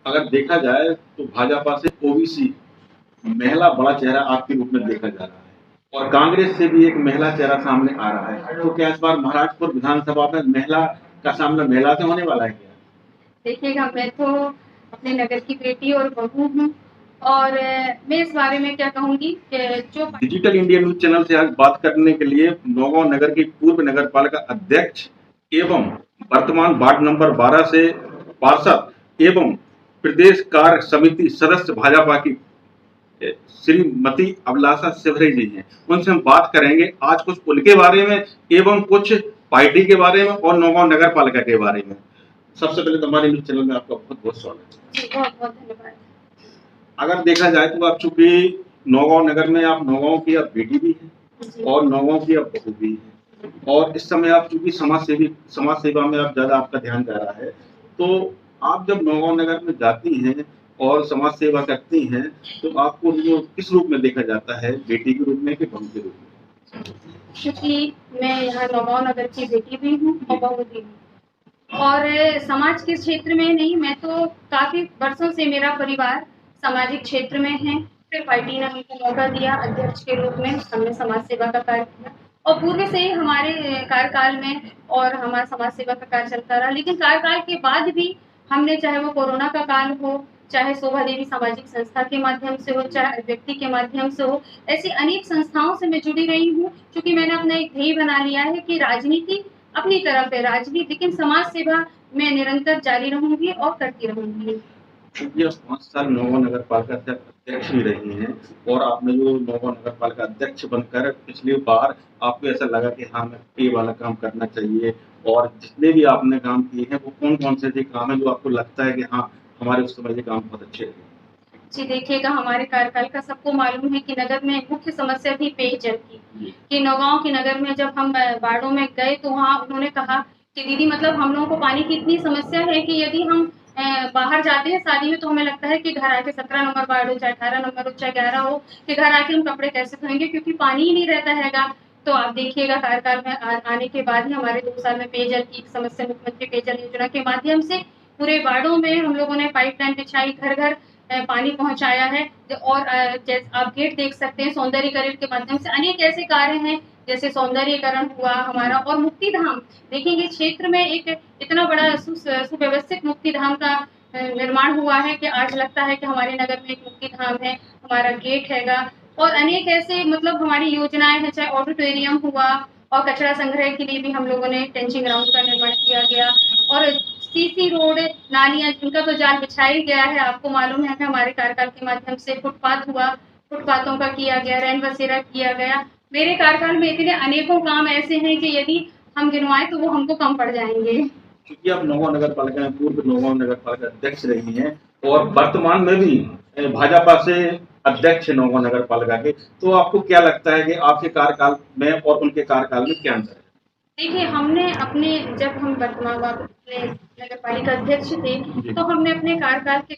अगर देखा जाए तो भाजपा से ओबीसी महिला बड़ा चेहरा आपके रूप में देखा जा रहा है और कांग्रेस से भी एक महिला चेहरा सामने आ रहा है। तो क्या इस बार महाराजपुर विधानसभा में महिला का सामना महिला से होने वाला है क्या? देखिएगा, मैं तो अपने नगर की बेटी और बहू हूँ और मैं इस बारे में क्या कहूँगी कि जो डिजिटल इंडिया न्यूज चैनल से आज बात करने के लिए नौगांव नगर की पूर्व नगर पालिका अध्यक्ष एवं वर्तमान वार्ड नंबर 12 से पार्षद एवं प्रदेश कार्य समिति सदस्य भाजपा की श्रीमती अभिलाषा शिवहरे जी हैं। उनसे हम बात करेंगे आज कुछ उनके बारे में एवं कुछ पार्टी के बारे में और नौगांव नगर पालिका के बारे में। सबसे पहले तो हमारे न्यूज चैनल में आपका बहुत बहुत स्वागत है। बहुत बहुत धन्यवाद। अगर देखा जाए तो आप चूंकि नौगांव नगर में आप नौगांव की आप बेटी भी हैं और नौगांव की आप बहू भी हैं और इस समय आप चूंकि समाज सेवा में आप ज्यादा आपका ध्यान जा रहा है, तो आप जब नौगांव नगर में जाती हैं और समाज सेवा करती हैं तो आपको जो किस रूप में देखा जाता है, बेटी के रूप में कि बहू के रूप में? क्योंकि मैं यहाँ नौगांव नगर की बेटी भी हूँ और बहू भी हूँ और समाज के क्षेत्र में नहीं, मैं तो काफी वर्षों से मेरा परिवार सामाजिक क्षेत्र में है। फिर पार्टी ने हमको मौका दिया अध्यक्ष के रूप में, हमने समाज सेवा का कार्य किया और पूर्व से ही हमारे कार्यकाल में और हमारा समाज सेवा का कार्य चलता रहा। लेकिन कार्यकाल के बाद भी हमने, चाहे वो कोरोना का काल हो, चाहे शोभा देवी सामाजिक संस्था के माध्यम से हो, चाहे व्यक्ति के माध्यम से हो, ऐसी अनेक संस्थाओं से मैं जुड़ी रही हूँ। क्योंकि मैंने अपना एक ध्येय बना लिया है कि राजनीति अपनी तरफ है, राजनीति, लेकिन समाज सेवा मैं निरंतर जारी रहूंगी और करती रहूंगी। क्योंकि आप 5 साल नौगांव नगर पालिका से अध्यक्ष भी रही हैं और आपने जो नौगांव नगर पालिका अध्यक्ष बनकर पिछली बार आपको ऐसा लगा कि हाँ, मैं ये वाला काम करना चाहिए और जितने भी आपने काम किए हैं वो कौन-कौन से ऐसे काम हैं जो आपको लगता है कि हाँ, हमारे उस समय ये काम बहुत अच्छे रहे? जी देखिएगा, हमारे कार्यकाल का सबको मालूम है कि नगर में मुख्य समस्या थी पेयजल की। कि नौगांव के नगर में जब हम वार्डों में गए तो वहाँ उन्होंने कहा कि दीदी, मतलब हम लोगों को पानी की इतनी समस्या है कि यदि हम बाहर जाते हैं शादी में तो हमें लगता है कि घर आके 17 नंबर वार्ड हो, चाहे 18 नंबर हो, चाहे 11 हो, कि घर आके हम कपड़े कैसे धोएंगे क्योंकि पानी ही नहीं रहता हैगा। तो आप देखिएगा कार्यकाल में आने के बाद ही हमारे 2 साल में पेयजल की समस्या, मुख्यमंत्री पेयजल योजना के माध्यम से पूरे वार्डों में हम लोगों ने पाइपलाइन बिछाई, घर घर पानी पहुंचाया है। और जैसे आप गेट देख सकते हैं, सौंदर्यीकरण के माध्यम से अनेक ऐसे कार्य हैं, जैसे सौंदर्यीकरण हुआ हमारा। और मुक्ति धाम देखेंगे, क्षेत्र में एक इतना बड़ा सुव्यवस्थित मुक्ति धाम का निर्माण हुआ है कि आज लगता है कि हमारे नगर में एक मुक्ति धाम है, हमारा गेट हैगा। और अनेक ऐसे मतलब हमारी योजनाएं हैं, चाहे ऑडिटोरियम हुआ और कचरा संग्रह के लिए भी हम लोगों ने टेंचिंग ग्राउंड का निर्माण किया गया। और सीसी रोड, नालियां, जिनका तो जाल बिछाया ही गया है, आपको मालूम है कि हमारे कार्यकाल के माध्यम से फुटपाथ हुआ, फुटपाथों का किया गया, रैन बसेरा किया गया। मेरे कार्यकाल में इतने अनेकों काम ऐसे हैं कि यदि हम गिनवाएं तो वो हमको कम पड़ जाएंगे। क्योंकि आप नौगांव नगर पालिका में पूर्व नौगांव नगर पालिका अध्यक्ष रही हैं और वर्तमान में भी भाजपा से अध्यक्ष है नौगांव नगर पालिका के, तो आपको क्या लगता है कि आपके कार्यकाल में और उनके कार्यकाल में क्या अंतर है? देखिए, हमने अपने, जब हम वर्तमान अपने नगर पालिका अध्यक्ष थे तो हमने अपने कार्यकाल के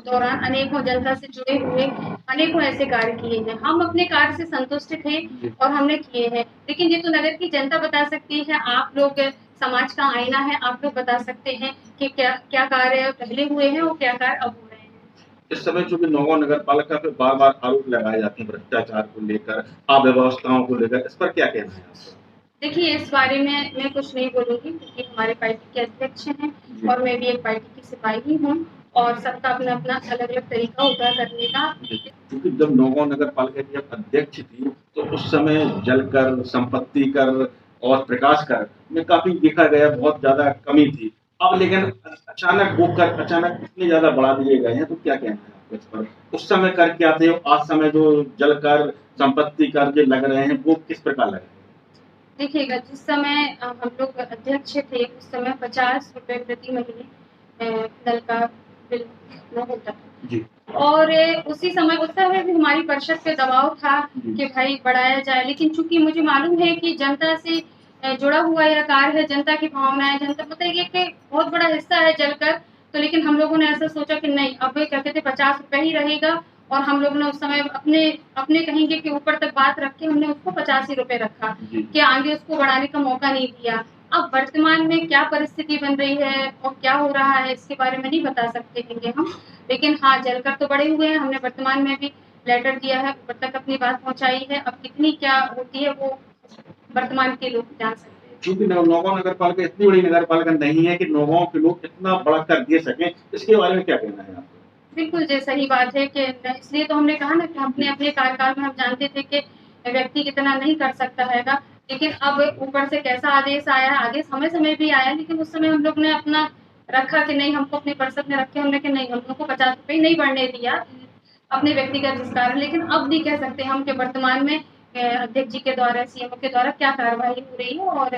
दौरान अनेकों जनता से जुड़े हुए अनेकों ऐसे कार्य किए हैं। हम अपने कार्य से संतुष्ट थे और हमने किए हैं। लेकिन ये तो नगर की जनता बता सकती है, आप लोग समाज का आईना है, आप लोग बता सकते हैं कि क्या क्या कार्य पहले हुए हैं और क्या कार्य अब हो रहे हैं। इस समय चूंकि नौगांव नगर पालिका पे बार बार आरोप लगाए जाते हैं भ्रष्टाचार को लेकर, अव्यवस्थाओं को लेकर, इस पर क्या कहना है आपका? देखिए, इस बारे में मैं कुछ नहीं बोलूंगी क्योंकि हमारे पार्टी के अध्यक्ष हैं और मैं भी एक पार्टी की सिपाही हूँ और सबका अपना अपना अलग अलग तरीका होता है करने का। क्योंकि जब नौगांव नगर पालिका की जब अध्यक्ष थी तो उस समय जल कर, संपत्ति कर और प्रकाश कर में काफी देखा गया बहुत ज्यादा कमी थी। अब लेकिन अचानक वो कर अचानक इतने ज्यादा बढ़ा दिए गए हैं, तो क्या कहना है आपको इस पर? उस समय कर क्या थे, आज समय जो जल कर, संपत्ति कर जो लग रहे हैं वो किस प्रकार लग रहे हैं? देखिएगा, जिस समय हम लोग अध्यक्ष थे उस समय 50 रुपए प्रति महीने नल का बिल न होता था जी। और उसी समय उस समय भी हमारी परिषद पे दबाव था कि भाई बढ़ाया जाए। लेकिन चूंकि मुझे मालूम है कि जनता से जुड़ा हुआ यह कार्य है, जनता की भावनाएं, जनता पता है कि बहुत बड़ा हिस्सा है जलकर। तो लेकिन हम लोगों ने ऐसा सोचा कि नहीं, अब क्या कहते 50 रुपए ही रहेगा और हम लोग ने उस समय अपने अपने कहेंगे कि ऊपर तक बात रख के हमने उसको 85 रुपए रखा कि आगे उसको बढ़ाने का मौका नहीं दिया। अब वर्तमान में क्या परिस्थिति बन रही है और क्या हो रहा है इसके बारे में नहीं बता सकते हैं हम, लेकिन हाँ जलकर तो बड़े हुए हैं। हमने वर्तमान में भी लेटर दिया है, ऊपर तक अपनी बात पहुंचाई है। अब कितनी क्या होती है वो वर्तमान के लोग जान सकते हैं। चूंकि नौगांव नगर पालिका इतनी बड़ी नगर पालिका नहीं है कि नौगांव के लोग इतना बड़ा कर दे सकें, इसके बारे में क्या कहना है आपको? बिल्कुल जी, सही बात है कि इसलिए तो हमने कहा ना कि अपने अपने कार्यकाल में हम जानते थे कि व्यक्ति इतना नहीं कर सकता हैगा, लेकिन अब ऊपर से कैसा आदेश आया, आगे समय-समय भी आया, लेकिन उस समय हम लोग ने अपना रखा कि नहीं, हमको अपने परिषद में रखे हमने कि नहीं, हम लोग को ₹50 नहीं बढ़ने दिया, अपने व्यक्तिगत जिस कारण। लेकिन अब भी कह सकते हैं हम कि वर्तमान में अध्यक्ष जी के द्वारा, सीएमओ के द्वारा क्या कार्रवाई हो रही है और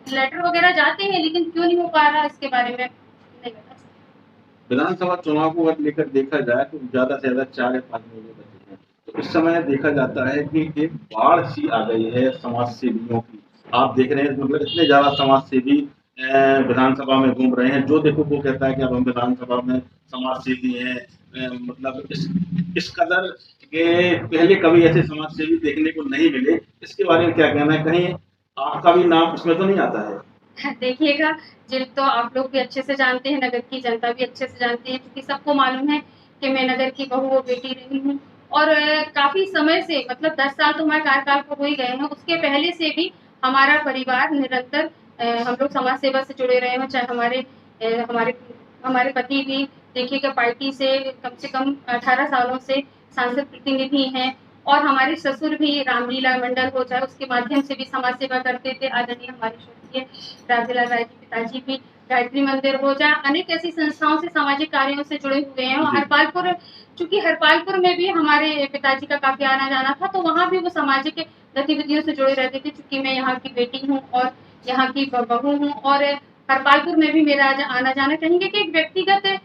लेटर वगैरह जाते हैं, लेकिन क्यों नहीं हो पा रहा इसके बारे में नहीं बता सकते। विधानसभा चुनाव को अगर लेकर देखा जाए तो ज्यादा से ज्यादा 4 या 5 महीने बचे हैं, तो इस समय देखा जाता है कि एक बाढ़ सी आ गई है समाज सेवियों की। आप देख रहे हैं मतलब इतने ज्यादा समाज सेवी विधानसभा में घूम रहे हैं, जो देखो वो कहता है कि अब हम विधानसभा में समाज सेवी हैं। मतलब इस कदर के पहले कभी ऐसे समाज सेवी देखने को नहीं मिले। इसके बारे में क्या कहना है? कहीं आपका भी नाम उसमें तो नहीं आता है? देखिएगा, जिल तो आप लोग भी अच्छे से जानते हैं, नगर की जनता भी अच्छे से जानती है, क्योंकि सबको मालूम है कि मैं नगर की बहू और बेटी रही हूँ और काफ़ी समय से मतलब 10 साल तो हमारे कार्यकाल को हो ही गए हैं, उसके पहले से भी हमारा परिवार निरंतर हम लोग समाज सेवा से जुड़े रहे हों, चाहे हमारे हमारे पति भी देखिएगा पार्टी से कम 18 सालों से सांसद प्रतिनिधि हैं और हमारे ससुर भी रामलीला मंडल हो जाए उसके माध्यम से भी समाज सेवा करते थे। आदरणीय हमारे स्वर्गीय राजेलाल राय जी पिताजी भी गायत्री मंदिर हो जाए, अनेक ऐसी संस्थाओं से सामाजिक कार्यों से जुड़े हुए हैं और हरपालपुर, चूंकि हरपालपुर में भी हमारे पिताजी का काफी आना जाना था, तो वहाँ भी वो सामाजिक गतिविधियों से जुड़े रहते थे। चूंकि मैं यहाँ की बेटी हूँ और यहाँ की बहू हूँ और हरपालपुर में भी मेरा आना जाना, कहेंगे कि एक व्यक्तिगत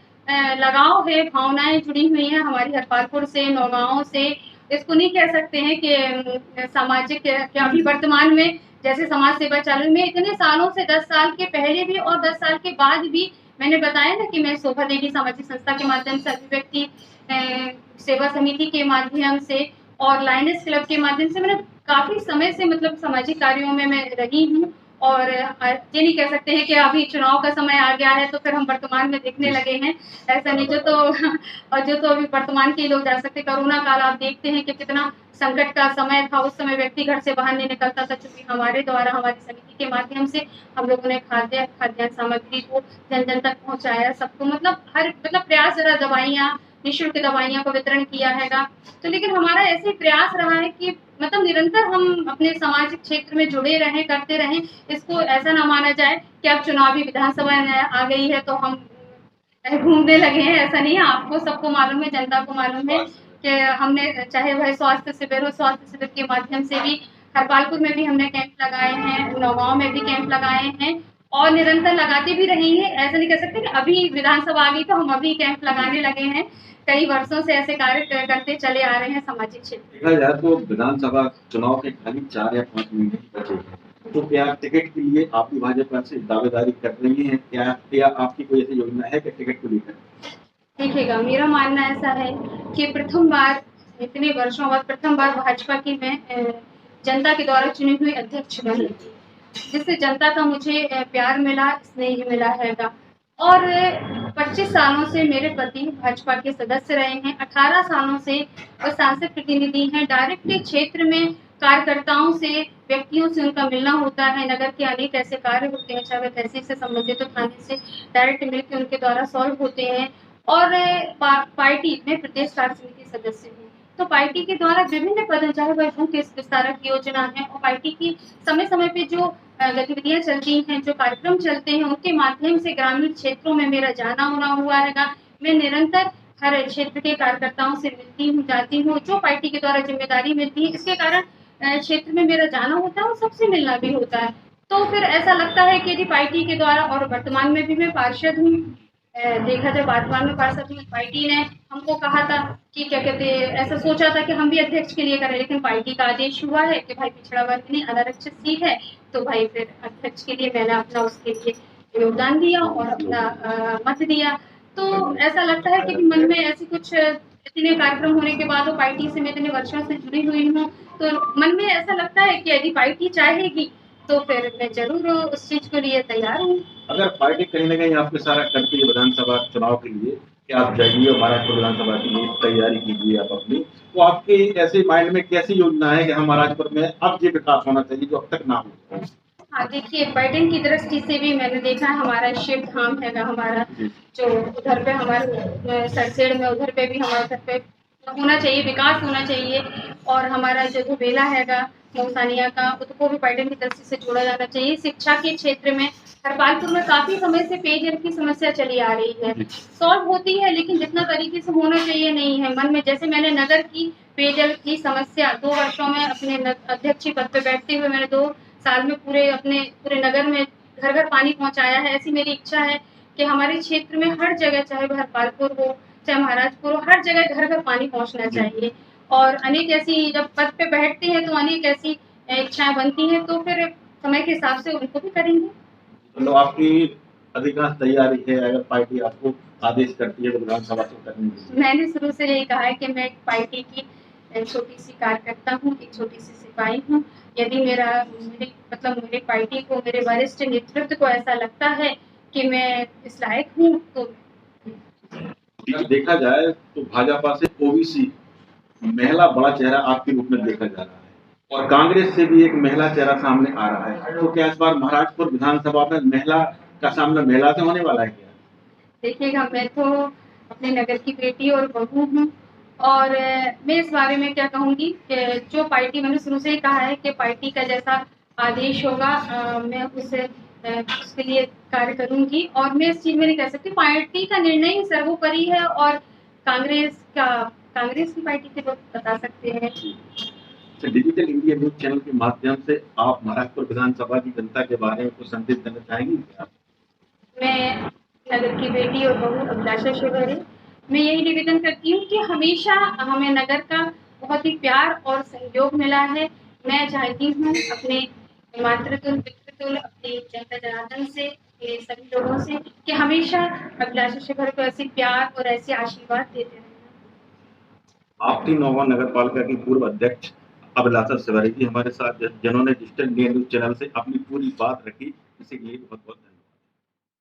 लगाव है, भावनाएं जुड़ी हुई हैं हमारी हरपालपुर से, नौगांव से। इसको नहीं कह सकते हैं कि सामाजिक क्या अभी वर्तमान में जैसे समाज सेवा चालू में इतने सालों से 10 साल के पहले भी और 10 साल के बाद भी मैंने बताया ना कि मैं शोभा देवी सामाजिक संस्था के माध्यम से, अभिव्यक्ति सेवा समिति के माध्यम से और लायनेस क्लब के माध्यम से मैंने काफी समय से मतलब सामाजिक कार्यों में मैं रही हूँ और ये नहीं कह सकते हैं कि अभी चुनाव का समय आ गया है तो फिर हम वर्तमान में देखने लगे हैं, ऐसा नहीं। जो तो अभी वर्तमान के लोग जा सकते। कोरोना काल आप देखते हैं कि कितना संकट का समय था, उस समय व्यक्ति घर से बाहर नहीं निकलता था, चूंकि हमारे द्वारा हमारी समिति के माध्यम से हम लोगों ने खाद्य सामग्री को जन जन तक पहुंचाया, सबको मतलब प्रयास जरा दवाइयाँ निःशुल्क दवाइयाँ का वितरण किया हैगा। तो लेकिन हमारा ऐसे प्रयास रहा है कि मतलब निरंतर हम अपने सामाजिक क्षेत्र में जुड़े रहें, करते रहें। इसको ऐसा ना माना जाए कि अब चुनावी विधानसभा आ गई है तो हम घूमने लगे हैं, ऐसा नहीं है। आपको सबको मालूम है, जनता को मालूम है कि हमने चाहे वह स्वास्थ्य शिविर हो, स्वास्थ्य शिविर के माध्यम से भी हरपालपुर में भी हमने कैंप लगाए हैं, नौगांव में भी कैंप लगाए हैं और निरंतर लगाते भी रहेंगे। ऐसा नहीं कह सकते कि अभी विधानसभा आ गई तो हम अभी कैंप लगाने लगे हैं, कई वर्षों से ऐसे कार्य करते चले आ रहे हैं सामाजिक क्षेत्र में। देखा जाए तो विधानसभा चुनाव के खाली 4 या 5 महीने ही बचे हैं, तो क्या टिकट के लिए आप भी भाजपा से दावेदारी कर रही हैं क्या, या आपकी कोई ऐसी योजना है कि टिकट को लेकर? देखिएगा, मेरा मानना ऐसा है कि प्रथम बार इतने वर्षों बाद प्रथम बार भाजपा की मैं जनता के द्वारा चुनी हुई अध्यक्ष बनी, जिससे जनता का मुझे प्यार मिला, स्नेह मिला हैगा और 25 सालों से मेरे पति भाजपा के सदस्य रहे हैं, 18 सालों से वो सांसद प्रतिनिधि हैं। डायरेक्टली क्षेत्र में कार्यकर्ताओं से, व्यक्तियों से उनका मिलना होता है। नगर के अनेक ऐसे कार्य होते हैं, चाहे वह तहसील से संबंधित हो, थाने से डायरेक्ट मिलकर उनके द्वारा सॉल्व होते हैं और पार्टी में प्रदेश कार्य समिति सदस्य हूँ, तो पार्टी के द्वारा विभिन्न पद, चाहे वह बूथ विस्तारक योजना है और पार्टी की समय समय पे जो गतिविधियां चलती हैं, जो कार्यक्रम चलते हैं, उनके माध्यम से ग्रामीण क्षेत्रों में मेरा जाना होना हुआ हैगा। मैं निरंतर हर क्षेत्र के कार्यकर्ताओं से मिलती हूँ, जाती हूँ, जो पार्टी के द्वारा जिम्मेदारी मिलती है, इसके कारण क्षेत्र में मेरा जाना होता है और सबसे मिलना भी होता है। तो फिर ऐसा लगता है कि यदि पार्टी के द्वारा, और वर्तमान में भी मैं पार्षद हूँ, देखा जाए वर्तमान में पार्षद हूँ, पार्टी ने हमको कहा था कि क्या कहते हैं, ऐसा सोचा था कि हम भी अध्यक्ष के लिए करें, लेकिन पार्टी का आदेश हुआ है कि भाई पिछड़ा वर्ग नहीं, अनारक्षित सीट है, तो भाई फिर अध्यक्ष के लिए मैंने अपना उसके लिए योगदान दिया और अपना मत दिया। तो ऐसा लगता है कि मन में ऐसी कुछ इतने कार्यक्रम होने के बाद, पार्टी से मैं इतने वर्षों से जुड़ी हुई हूँ, तो मन में ऐसा लगता है कि यदि पार्टी चाहेगी तो फिर मैं जरूर उस चीज के लिए तैयार हूँ। अगर पार्टी कहीं ना कहीं आपके सारा करती है विधानसभा चुनाव के लिए कि आप जाइए और महाराजपुर विधानसभा के लिए तैयारी कीजिए आप अपनी, तो आपके ऐसे माइंड में कैसी योजना है कि हम महाराजपुर में अब ये विकास होना चाहिए जो अब तक ना हो? हाँ देखिए, पर्यटन की दृष्टि से भी मैंने देखा है, हमारा शिव धाम हैगा हमारा, जी। जो उधर पे हमारे सरसेड़ में उधर पे भी हमारे उधर पे होना चाहिए, विकास होना चाहिए। और हमारा जो धुबेला हैगा मऊसानिया का, उसको भी पर्यटन की दृष्टि से जोड़ा जाना चाहिए। शिक्षा के क्षेत्र में हरपालपुर में काफी समय से पेयजल की समस्या चली आ रही है, जी। सॉल्व होती है लेकिन जितना तरीके से होना चाहिए नहीं है। मन में जैसे मैंने नगर की पेयजल की समस्या 2 वर्षों में अपने अध्यक्ष पद पे बैठते हुए मैंने 2 साल में पूरे नगर में घर घर पानी पहुंचाया है। ऐसी मेरी इच्छा है कि हमारे क्षेत्र में हर जगह, चाहे वह हरपालपुर हो चाहे महाराजपुर हो, हर जगह घर घर पानी पहुंचना जी। चाहिए। और अनेक ऐसी जब पद पे बैठते हैं तो अनेक ऐसी इच्छाएं बनती हैं, तो फिर समय के हिसाब से उनको भी करेंगे। मतलब आपकी अधिकांश तैयारी है अगर पार्टी आपको आदेश करती है तो विधानसभा से करने के लिए? मैंने शुरू से यही कहा है कि मैं एक पार्टी की छोटी सी कार्यकर्ता हूँ, एक छोटी सी सिपाही हूँ। यदि मेरी पार्टी को, मेरे वरिष्ठ नेतृत्व को ऐसा लगता है कि मैं इस लायक हूँ तो अगर देखा जाए तो भाजपा से ओबीसी महिला बड़ा चेहरा आपके रूप में देखा जा रहा है और कांग्रेस से भी एक महिला चेहरा सामने आ रहा है, तो क्या इस बार महाराजपुर विधानसभा में महिला का सामना महिला से होने वाला है क्या? देखिएगा, मैं तो अपने नगर की बेटी और बहू हूँ। और मैं इस बारे में क्या कहूँगी कि जो पार्टी, मैंने शुरू से ही कहा है कि पार्टी का जैसा आदेश होगा मैं उसके लिए कार्य करूँगी। और मैं इस चीज़ में नहीं कह सकती, पार्टी का निर्णय ही सर्वोपरि है। और कांग्रेस की पार्टी के लोग बता सकते हैं। तो डिजिटल इंडिया न्यूज चैनल के माध्यम से आप महाराजपुर विधानसभा की जनता के बारे में कुछ संदेश देना चाहेंगी क्या? मैं नगर की बेटी और बहू अभिलाषा शिवहरे, मैं यही निवेदन करती हूँ कि हमेशा हमें नगर का बहुत ही प्यार और सहयोग मिला है। मैं चाहती हूँ अपने मातृतुल्य पितृतुल्य अपने जनता जनार्दन से, ये सभी लोगों से, कि हमेशा अभिलाषा शिवहरे को ऐसे प्यार और ऐसे आशीर्वाद देते रहें। आपकी नौगांव नगर पालिका की पूर्व अध्यक्ष अभिलाषा शिवहरे जी हमारे साथ जिन्होंने डिजिटल इंडिया न्यूज चैनल से अपनी पूरी बात रखी, इसी के लिए बहुत बहुत